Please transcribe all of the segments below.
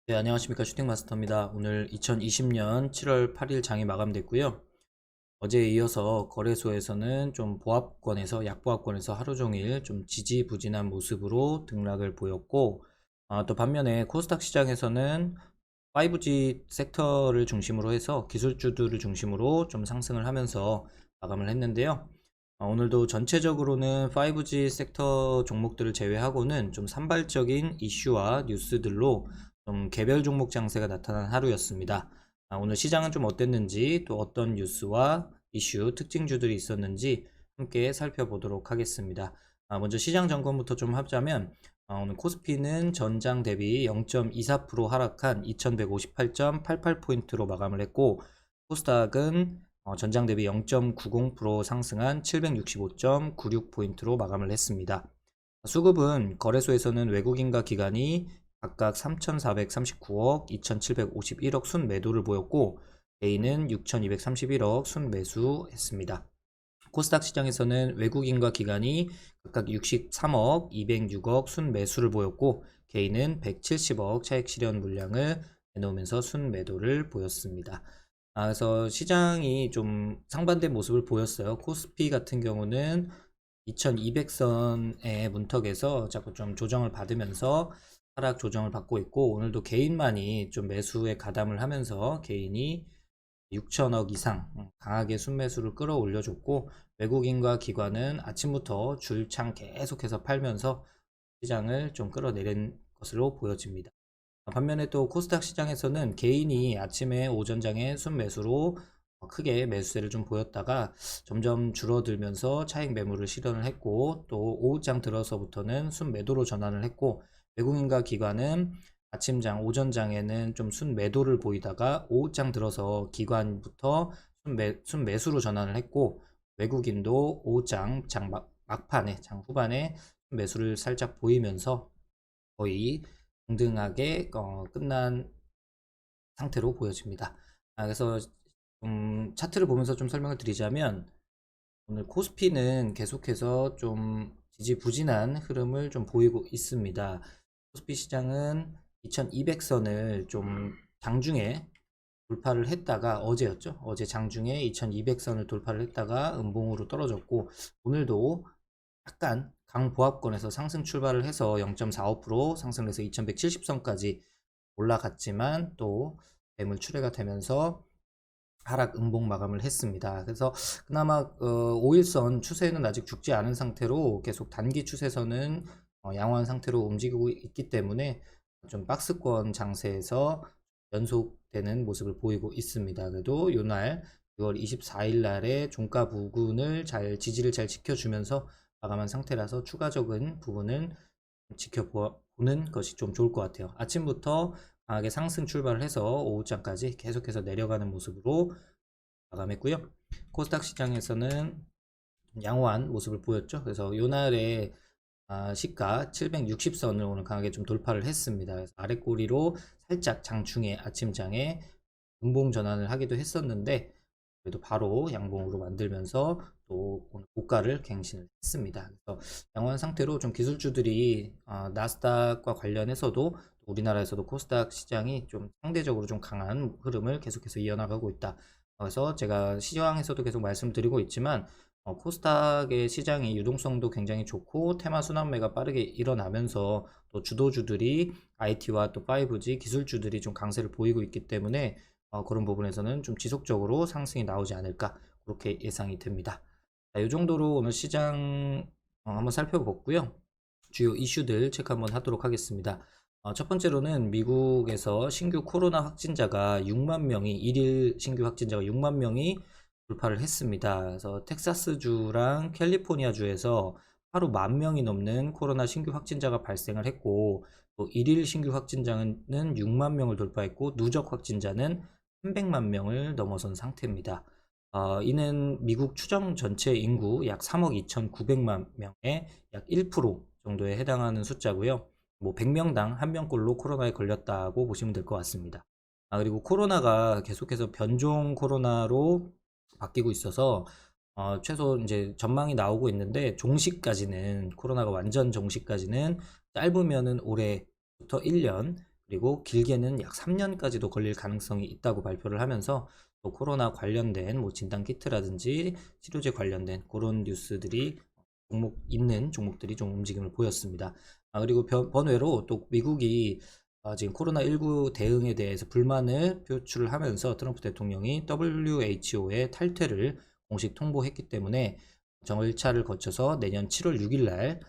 네, 안녕하십니까. 슈팅마스터입니다. 오늘 2020년 7월 8일 장이 마감됐고요. 어제에 이어서 거래소에서는 좀 보합권에서, 약보합권에서 하루 종일 좀 지지부진한 모습으로 등락을 보였고, 또 반면에 코스닥 시장에서는 5G 섹터를 중심으로 해서 기술주들을 중심으로 좀 상승을 하면서 마감을 했는데요. 오늘도 전체적으로는 5G 섹터 종목들을 제외하고는 좀 산발적인 이슈와 뉴스들로 좀 개별 종목 장세가 나타난 하루였습니다. 오늘 시장은 좀 어땠는지, 또 어떤 뉴스와 이슈, 특징주들이 있었는지 함께 살펴보도록 하겠습니다. 먼저 시장 점검부터 좀 하자면, 오늘 코스피는 전장 대비 0.24% 하락한 2158.88포인트로 마감을 했고, 코스닥은 전장 대비 0.90% 상승한 765.96포인트로 마감을 했습니다. 수급은 거래소에서는 외국인과 기관이 각각 3,439억, 2,751억 순매도를 보였고, 개인은 6,231억 순매수했습니다. 코스닥 시장에서는 외국인과 기관이 각각 63억, 206억 순매수를 보였고, 개인은 170억 차익 실현 물량을 내놓으면서 순매도를 보였습니다. 그래서 시장이 좀 상반된 모습을 보였어요. 코스피 같은 경우는 2200선의 문턱에서 자꾸 좀 조정을 받으면서 하락 조정을 받고 있고, 오늘도 개인만이 좀 매수에 가담을 하면서 개인이 6천억 이상 강하게 순매수를 끌어올려줬고, 외국인과 기관은 아침부터 줄창 계속해서 팔면서 시장을 좀 끌어내린 것으로 보여집니다. 반면에 또 코스닥 시장에서는 개인이 아침에 오전장에 순매수로 크게 매수세를 좀 보였다가 점점 줄어들면서 차익 매물을 실현을 했고, 또 오후장 들어서부터는 순매도로 전환을 했고, 외국인과 기관은 아침장, 오전장에는 좀 순매도를 보이다가 오후장 들어서 기관부터 순매수로 전환을 했고, 외국인도 오후장, 막판에, 장 후반에 매수를 살짝 보이면서 거의 동등하게 끝난 상태로 보여집니다. 그래서 차트를 보면서 좀 설명을 드리자면, 오늘 코스피는 계속해서 좀 지지부진한 흐름을 좀 보이고 있습니다. 코스피 시장은 2200선을 좀 장중에 돌파를 했다가, 어제였죠. 어제 장중에 2200선을 돌파를 했다가 음봉으로 떨어졌고, 오늘도 약간 강보합권에서 상승 출발을 해서 0.45% 상승해서 2170선까지 올라갔지만, 또 매물 출회가 되면서 하락 음봉 마감을 했습니다. 그래서 그나마 5일선 추세는 아직 죽지 않은 상태로 계속 단기 추세선은 양호한 상태로 움직이고 있기 때문에 좀 박스권 장세에서 연속되는 모습을 보이고 있습니다. 그래도 이날 6월 24일 날에 종가 부근을 지지를 잘 지켜주면서 마감한 상태라서 추가적인 부분은 지켜보는 것이 좀 좋을 것 같아요. 아침부터 강하게 상승 출발을 해서 오후장까지 계속해서 내려가는 모습으로 마감했고요. 코스닥 시장에서는 양호한 모습을 보였죠. 그래서 요날에 시가 760선을 오늘 강하게 좀 돌파를 했습니다. 그래서 아랫꼬리로 살짝 장중에 아침장에 음봉 전환을 하기도 했었는데, 그래도 바로 양봉으로 만들면서 또 오늘 고가를 갱신을 했습니다. 그래서 양호한 상태로 좀 기술주들이 나스닥과 관련해서도 우리나라에서도 코스닥 시장이 좀 상대적으로 좀 강한 흐름을 계속해서 이어나가고 있다. 그래서 제가 시장에서도 계속 말씀드리고 있지만, 코스닥의 시장이 유동성도 굉장히 좋고 테마 순환매가 빠르게 일어나면서 또 주도주들이 IT와 또 5G 기술주들이 좀 강세를 보이고 있기 때문에 그런 부분에서는 좀 지속적으로 상승이 나오지 않을까, 그렇게 예상이 됩니다. 자, 이 정도로 오늘 시장 한번 살펴봤고요. 주요 이슈들 체크 한번 하도록 하겠습니다. 첫 번째로는 미국에서 신규 코로나 확진자가 6만 명이, 일일 신규 확진자가 6만 명이 돌파를 했습니다. 그래서 텍사스주랑 캘리포니아주에서 하루 10,000명이 넘는 코로나 신규 확진자가 발생을 했고, 또 일일 신규 확진자는 6만 명을 돌파했고, 누적 확진자는 300만 명을 넘어선 상태입니다. 이는 미국 추정 전체 인구 약 3억 2,900만 명의 약 1% 정도에 해당하는 숫자고요. 뭐 100명당 1명꼴로 코로나에 걸렸다고 보시면 될 것 같습니다. 그리고 코로나가 계속해서 변종 코로나로 바뀌고 있어서 최소 이제 전망이 나오고 있는데, 종식까지는, 코로나가 완전 종식까지는 짧으면은 올해부터 1년, 그리고 길게는 약 3년까지도 걸릴 가능성이 있다고 발표를 하면서 또 코로나 관련된 뭐 진단 키트라든지 치료제 관련된 그런 뉴스들이 있는 종목들이 좀 움직임을 보였습니다. 그리고 번외로 또 미국이 지금 코로나19 대응에 대해서 불만을 표출을 하면서 트럼프 대통령이 WHO의 탈퇴를 공식 통보했기 때문에 절차를 거쳐서 내년 7월 6일 날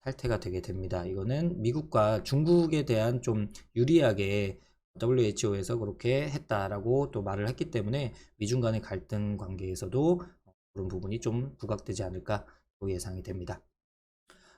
탈퇴가 되게 됩니다. 이거는 미국과 중국에 대한 좀 유리하게 WHO에서 그렇게 했다라고 또 말을 했기 때문에 미중 간의 갈등 관계에서도 그런 부분이 좀 부각되지 않을까 예상이 됩니다.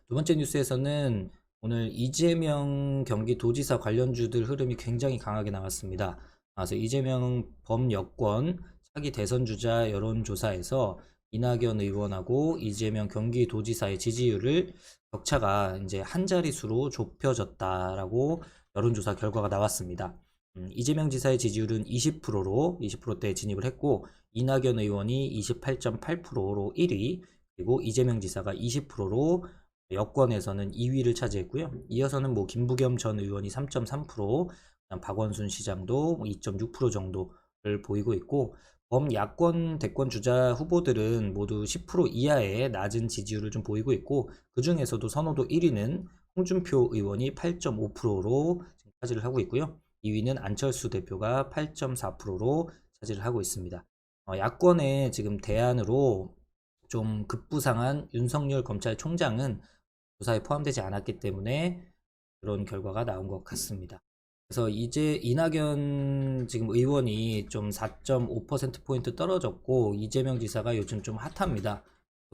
두 번째 뉴스에서는 오늘 이재명 경기도지사 관련주들 흐름이 굉장히 강하게 나왔습니다. 그래서 이재명 범여권 차기 대선주자 여론조사에서 이낙연 의원하고 이재명 경기도지사의 지지율을 격차가 이제 한 자릿수로 좁혀졌다라고 여론조사 결과가 나왔습니다. 이재명 지사의 지지율은 20%로 20%대에 진입을 했고 이낙연 의원이 28.8%로 1위, 그리고 이재명 지사가 20%로 여권에서는 2위를 차지했고요. 이어서는 뭐 김부겸 전 의원이 3.3%, 박원순 시장도 2.6% 정도를 보이고 있고 범야권 대권 주자 후보들은 모두 10% 이하의 낮은 지지율을 좀 보이고 있고 그 중에서도 선호도 1위는 홍준표 의원이 8.5%로 차지를 하고 있고요. 2위는 안철수 대표가 8.4%로 차지를 하고 있습니다. 야권의 지금 대안으로 좀 급부상한 윤석열 검찰총장은 조사에 포함되지 않았기 때문에 그런 결과가 나온 것 같습니다. 그래서 이제 이낙연 지금 의원이 좀 4.5%포인트 떨어졌고 이재명 지사가 요즘 좀 핫합니다.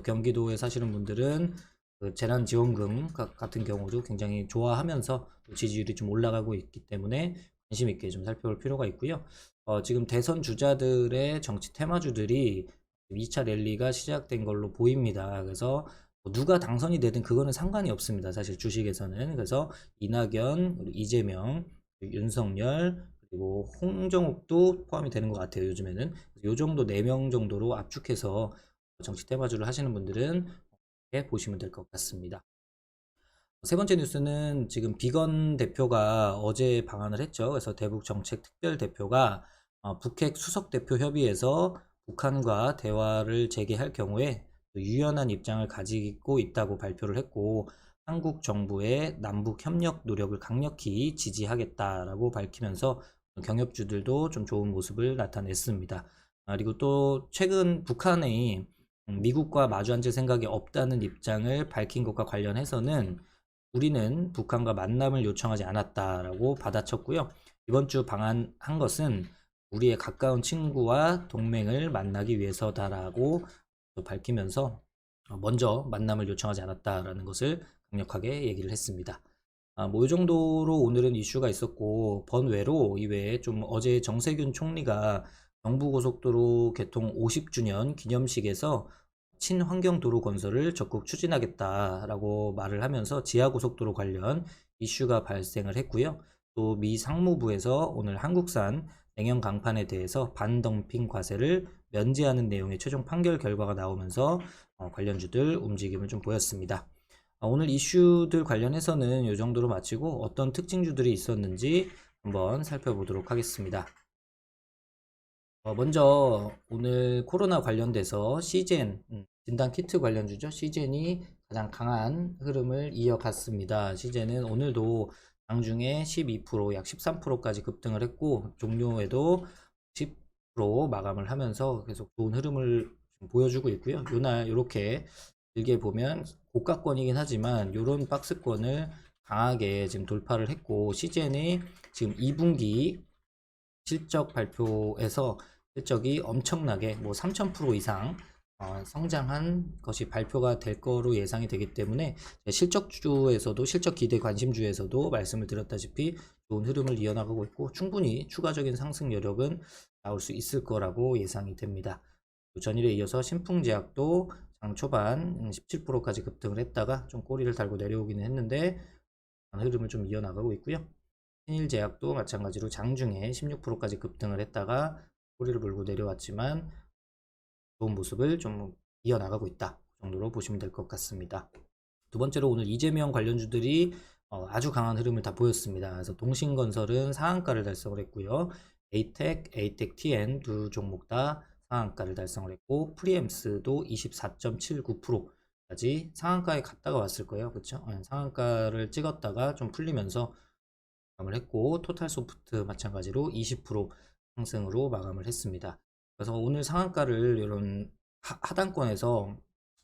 경기도에 사시는 분들은 그 재난지원금 같은 경우도 굉장히 좋아하면서 지지율이 좀 올라가고 있기 때문에 관심 있게 좀 살펴볼 필요가 있고요. 지금 대선 주자들의 정치 테마주들이 2차 랠리가 시작된 걸로 보입니다. 그래서 누가 당선이 되든 그거는 상관이 없습니다. 사실 주식에서는. 그래서 이낙연, 이재명, 윤석열, 그리고 홍정욱도 포함이 되는 것 같아요. 요즘에는. 요 정도 4명 정도로 압축해서 정치 테마주를 하시는 분들은 이렇게 보시면 될 것 같습니다. 세 번째 뉴스는 지금 비건 대표가 어제 방한을 했죠. 그래서 대북 정책 특별 대표가 북핵 수석 대표 협의에서 북한과 대화를 재개할 경우에 유연한 입장을 가지고 있다고 발표를 했고 한국 정부의 남북 협력 노력을 강력히 지지하겠다라고 밝히면서 경협주들도 좀 좋은 모습을 나타냈습니다. 그리고 또 최근 북한의 미국과 마주 앉을 생각이 없다는 입장을 밝힌 것과 관련해서는 우리는 북한과 만남을 요청하지 않았다라고 받아쳤고요. 이번 주 방한한 것은 우리의 가까운 친구와 동맹을 만나기 위해서다라고 밝히면서 먼저 만남을 요청하지 않았다라는 것을 강력하게 얘기를 했습니다. 뭐 이 정도로 오늘은 이슈가 있었고 번외로 이외에 좀 어제 정세균 총리가 경부고속도로 개통 50주년 기념식에서 친환경도로 건설을 적극 추진하겠다라고 말을 하면서 지하고속도로 관련 이슈가 발생을 했고요. 또 미 상무부에서 오늘 한국산 냉형 강판에 대해서 반덤핑 과세를 면제하는 내용의 최종 판결 결과가 나오면서 관련주들 움직임을 좀 보였습니다. 오늘 이슈들 관련해서는 이 정도로 마치고 어떤 특징주들이 있었는지 한번 살펴보도록 하겠습니다. 먼저 오늘 코로나 관련돼서 시젠 진단 키트 관련주죠. 시젠이 가장 강한 흐름을 이어갔습니다. 시젠은 오늘도 장중에 12%, 약 13%까지 급등을 했고 종료에도 10% 마감을 하면서 계속 좋은 흐름을 보여주고 있고요. 요날 이렇게 길게 보면 고가권이긴 하지만 이런 박스권을 강하게 지금 돌파를 했고 시젠이 지금 2분기 실적 발표에서 실적이 엄청나게 뭐 3000% 이상 성장한 것이 발표가 될 거로 예상이 되기 때문에 실적주에서도 실적 기대 관심주에서도 말씀을 드렸다시피 좋은 흐름을 이어나가고 있고 충분히 추가적인 상승 여력은 나올 수 있을 거라고 예상이 됩니다. 전일에 이어서 신풍제약도 장 초반 17%까지 급등을 했다가 좀 꼬리를 달고 내려오기는 했는데 흐름을 좀 이어나가고 있고요. 신일제약도 마찬가지로 장중에 16%까지 급등을 했다가 꼬리를 물고 내려왔지만 좋은 모습을 좀 이어나가고 있다. 그 정도로 보시면 될 것 같습니다. 두 번째로 오늘 이재명 관련주들이 아주 강한 흐름을 다 보였습니다. 그래서 동신건설은 상한가를 달성을 했고요. 에이텍, 에이텍 TN 두 종목 다 상한가를 달성을 했고, 프리엠스도 24.79%까지 상한가에 갔다가 왔을 거예요. 그렇죠? 상한가를 찍었다가 좀 풀리면서 마감을 했고, 토탈소프트 마찬가지로 20% 상승으로 마감을 했습니다. 그래서 오늘 상한가를 이런 하단권에서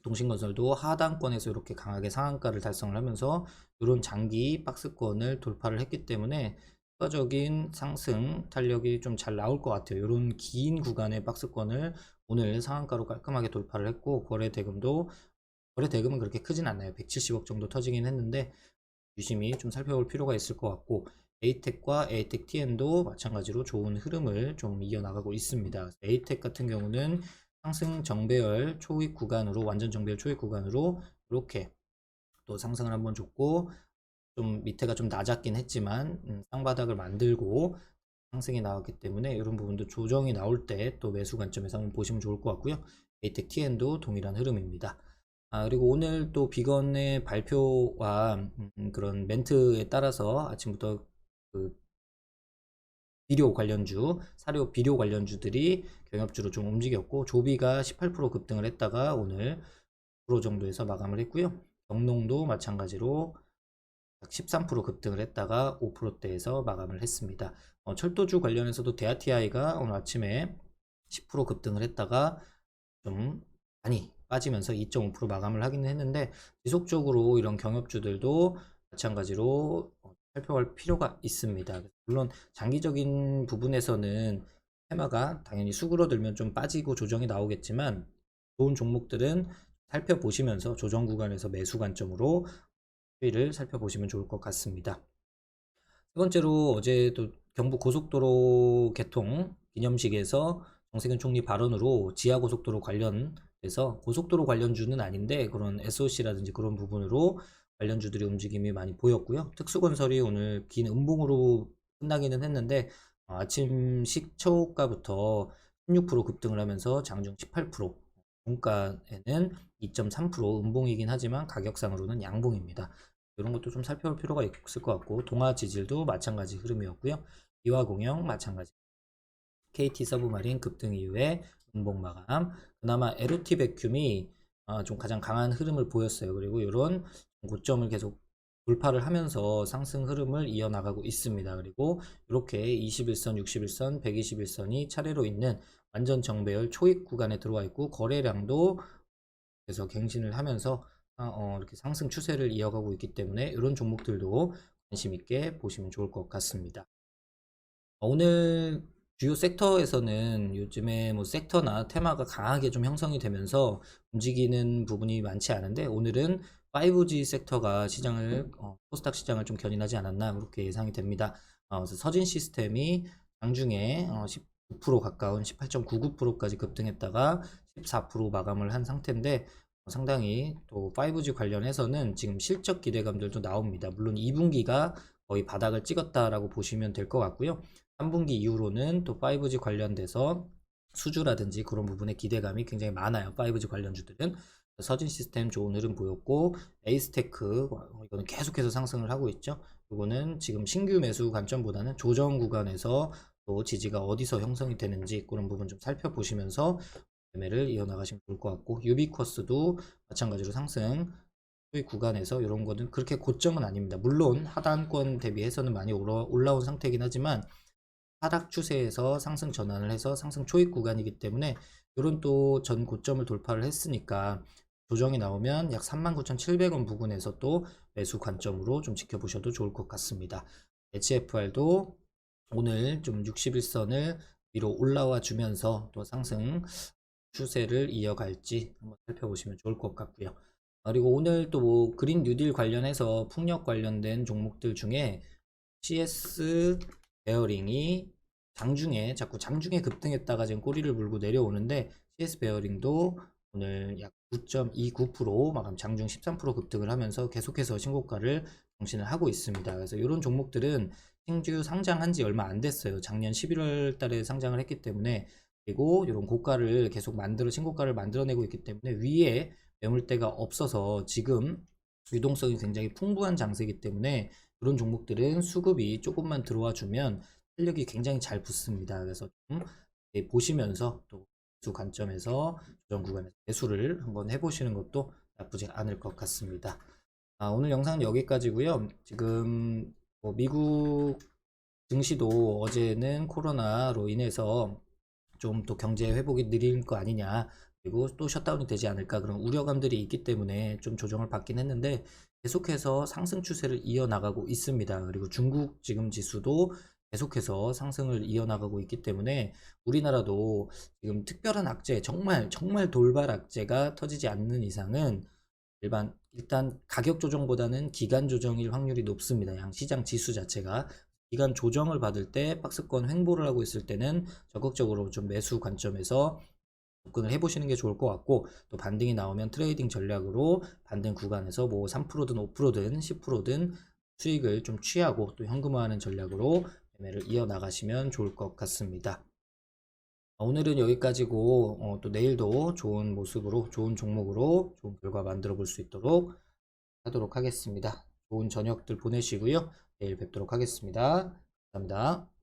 동신건설도 하단권에서 이렇게 강하게 상한가를 달성을 하면서 이런 장기 박스권을 돌파를 했기 때문에 추가적인 상승 탄력이 좀 잘 나올 것 같아요. 이런 긴 구간의 박스권을 오늘 상한가로 깔끔하게 돌파를 했고, 거래대금은 그렇게 크진 않나요. 170억 정도 터지긴 했는데 유심히 좀 살펴볼 필요가 있을 것 같고, 에이텍과 에이텍 TN도 마찬가지로 좋은 흐름을 좀 이어나가고 있습니다. 에이텍 같은 경우는 상승 정배열 초입 구간으로, 완전 정배열 초입 구간으로 이렇게 또 상승을 한번 줬고, 좀 밑에가 좀 낮았긴 했지만 쌍바닥을 만들고 상승이 나왔기 때문에 이런 부분도 조정이 나올 때 또 매수 관점에서 한번 보시면 좋을 것 같고요. 에이텍 TN도 동일한 흐름입니다. 그리고 오늘 또 비건의 발표와 그런 멘트에 따라서 아침부터 그 비료 관련주, 사료 비료 관련주들이 경협주로 좀 움직였고, 조비가 18% 급등을 했다가 오늘 9% 정도에서 마감을 했고요. 경농도 마찬가지로 13% 급등을 했다가 5%대에서 마감을 했습니다. 철도주 관련해서도 대아티아이가 오늘 아침에 10% 급등을 했다가 좀 많이 빠지면서 2.5% 마감을 하기는 했는데, 지속적으로 이런 경협주들도 마찬가지로 살펴볼 필요가 있습니다. 물론 장기적인 부분에서는 테마가 당연히 수그러들면 좀 빠지고 조정이 나오겠지만, 좋은 종목들은 살펴보시면서 조정 구간에서 매수 관점으로 추이를 살펴보시면 좋을 것 같습니다. 세 번째로 어제도 경부 고속도로 개통 기념식에서 정세균 총리 발언으로 지하고속도로 관련해서, 고속도로 관련주는 아닌데 그런 SOC라든지 그런 부분으로 관련주들이 움직임이 많이 보였고요. 특수건설이 오늘 긴 음봉으로 끝나기는 했는데 아침 시초가부터 16% 급등을 하면서 장중 18%, 종가에는 2.3% 음봉이긴 하지만 가격상으로는 양봉입니다. 이런 것도 좀 살펴볼 필요가 있을 것 같고, 동아지질도 마찬가지 흐름이었고요. 이화공영 마찬가지, KT 서브마린 급등 이후에 음봉 마감. 그나마 LOT 백큐미 좀 가장 강한 흐름을 보였어요. 그리고 이런 고점을 계속 돌파를 하면서 상승 흐름을 이어나가고 있습니다. 그리고 이렇게 21선, 61선, 121선이 차례로 있는 완전 정배열 초입 구간에 들어와 있고, 거래량도 그래서 갱신을 하면서 이렇게 상승 추세를 이어가고 있기 때문에 이런 종목들도 관심 있게 보시면 좋을 것 같습니다. 오늘 주요 섹터에서는 요즘에 뭐 섹터나 테마가 강하게 좀 형성이 되면서 움직이는 부분이 많지 않은데, 오늘은 5G 섹터가 시장을 코스닥 시장을 좀 견인하지 않았나 그렇게 예상이 됩니다. 그래서 서진 시스템이 장중에 19% 가까운 18.99%까지 급등했다가 14% 마감을 한 상태인데, 상당히 또 5G 관련해서는 지금 실적 기대감들도 나옵니다. 물론 2분기가 거의 바닥을 찍었다라고 보시면 될 것 같고요. 3분기 이후로는 또 5G 관련돼서 수주라든지 그런 부분에 기대감이 굉장히 많아요. 5G 관련주들은. 서진 시스템 좋은 흐름 보였고, 에이스테크 이거는 계속해서 상승을 하고 있죠. 이거는 지금 신규 매수 관점보다는 조정 구간에서 또 지지가 어디서 형성이 되는지 그런 부분 좀 살펴보시면서 매매를 이어나가시면 좋을 것 같고, 유비쿼스도 마찬가지로 상승 수익 구간에서 이런 거는 그렇게 고점은 아닙니다. 물론 하단권 대비해서는 많이 올라온 상태이긴 하지만 하락 추세에서 상승 전환을 해서 상승 초입 구간이기 때문에 이런 또 전 고점을 돌파를 했으니까 조정이 나오면 약 39,700원 부근에서 또 매수 관점으로 좀 지켜보셔도 좋을 것 같습니다. HFR도 오늘 좀 61선을 위로 올라와 주면서 또 상승 추세를 이어갈지 한번 살펴보시면 좋을 것 같고요. 그리고 오늘 또 뭐 그린 뉴딜 관련해서 풍력 관련된 종목들 중에 CS 베어링이 자꾸 장중에 급등했다가 지금 꼬리를 물고 내려오는데, CS 베어링도 오늘 약 9.29% 마감 장중 13% 급등을 하면서 계속해서 신고가를 경신을 하고 있습니다. 그래서 이런 종목들은 신규 상장한 지 얼마 안 됐어요. 작년 11월 달에 상장을 했기 때문에, 그리고 이런 고가를 계속 신고가를 만들어내고 있기 때문에 위에 매물대가 없어서 지금 유동성이 굉장히 풍부한 장세이기 때문에 그런 종목들은 수급이 조금만 들어와 주면 탄력이 굉장히 잘 붙습니다. 그래서 좀 보시면서 또 매수 관점에서 조정 구간에서 매수를 한번 해보시는 것도 나쁘지 않을 것 같습니다. 오늘 영상은 여기까지고요. 지금 미국 증시도 어제는 코로나로 인해서 좀 또 경제 회복이 느릴 거 아니냐, 그리고 또 셧다운이 되지 않을까 그런 우려감들이 있기 때문에 좀 조정을 받긴 했는데 계속해서 상승 추세를 이어나가고 있습니다. 그리고 중국 지금 지수도 계속해서 상승을 이어나가고 있기 때문에 우리나라도 지금 특별한 악재, 정말 정말 돌발 악재가 터지지 않는 이상은 일단 가격 조정보다는 기간 조정일 확률이 높습니다. 양 시장 지수 자체가 기간 조정을 받을 때 박스권 횡보를 하고 있을 때는 적극적으로 좀 매수 관점에서 접근을 해보시는 게 좋을 것 같고, 또 반등이 나오면 트레이딩 전략으로 반등 구간에서 뭐 3%든 5%든 10%든 수익을 좀 취하고 또 현금화하는 전략으로 매매를 이어나가시면 좋을 것 같습니다. 오늘은 여기까지고 또 내일도 좋은 모습으로 좋은 종목으로 좋은 결과 만들어 볼 수 있도록 하도록 하겠습니다. 좋은 저녁들 보내시고요. 내일 뵙도록 하겠습니다. 감사합니다.